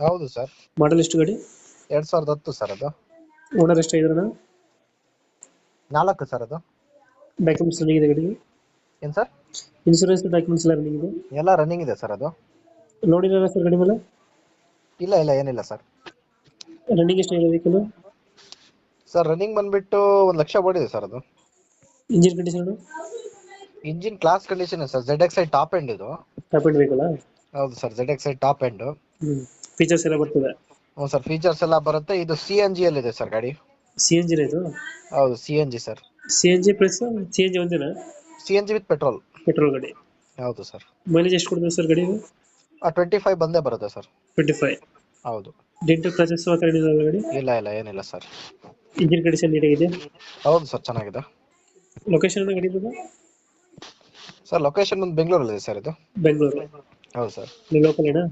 ಹೌದು ಸರ್. ಮಾಡಲ್ ಎಷ್ಟು ಗಾಡಿ? 2010 ಸರ್. ಅದು ಓನರ್ ಎಷ್ಟು ಇದ್ರಣ್ಣ? 4 ಸರ್. ಅದು ಡಾಕ್ಯುಮೆಂಟ್ಸ್ ರನ್ನಿಂಗ್ ಇದೆ ಗಾಡಿಗೆ? ಏನ್ ಸರ್? ಇನ್ಸೂರೆನ್ಸ್ ಡಾಕ್ಯುಮೆಂಟ್ಸ್ ಎಲ್ಲ ರನ್ನಿಂಗ್ ಇದೆ? ಎಲ್ಲ ರನ್ನಿಂಗ್ ಇದೆ ಸರ್. ಅದು ಲೋನ್ ಇಲ್ಲ ಸರ್ ಗಾಡಿ ಮೇಲೆ? ಇಲ್ಲ ಇಲ್ಲ ಏನಿಲ್ಲ ಸರ್. ರನ್ನಿಂಗ್ ಎಷ್ಟು ಇದೆ ವೆಹಿಕಲ್? ಸರ್ ರನ್ನಿಂಗ್ ಬಂದ್ಬಿಟ್ಟು 1 ಲಕ್ಷ ಓಡಿದೆ ಸರ್. ಅದು engine condition? Engine class condition sir. ZXi top end ಇದು. Top end vehicle? ಹೌದು sir, ZXi top end. Features ಎಲ್ಲ ಬರ್ತದೆ? ಹ್ಞೂ ಸರ್, ಫೀಚರ್ಸ್ ಎಲ್ಲ ಬರುತ್ತೆ. ಇದು CNG ಅಲ್ಲಿ ಇದೆ ಸರ್ ಗಾಡಿ. CNG ಇದು? ಹೌದು CNG sir. CNG plus CNG ಒಂದೇನಾ? CNG with petrol. Petrol ಗಾಡಿ? ಹೌದು ಸರ್. ಮೈಲೇಜ್ ಎಷ್ಟು ಕೊಡ್ತದೆ ಸರ್ ಗಾಡಿ? 25 ಬಂದೇ ಬರುತ್ತೆ ಸರ್. 25? ಹೌದು. ಡೆಂಟಲ್ ಕ್ರಾಚಸ್ ಆ ಥರ ಏನಿಲ್ಲ ಗಾಡಿ? ಇಲ್ಲ ಇಲ್ಲ ಏನಿಲ್ಲ ಸರ್. Engine condition ನೀಟಾಗಿದೆ? ಹೌದು ಸರ್, ಚೆನ್ನಾಗಿದೆ. ಲೊಕೇಶನ್ ಗಾಡಿ ಇದು? ಸರ್ ಲೊಕೇಶನ್ ಒಂದು ಬೆಂಗಳೂರಲ್ಲಿ ಇದೆ ಸರ್. ಇದು ಬೆಂಗಳೂರು? ಹೌದು ಸರ್. ನೀವು ಲೋಕಲ್ ಏನಾ?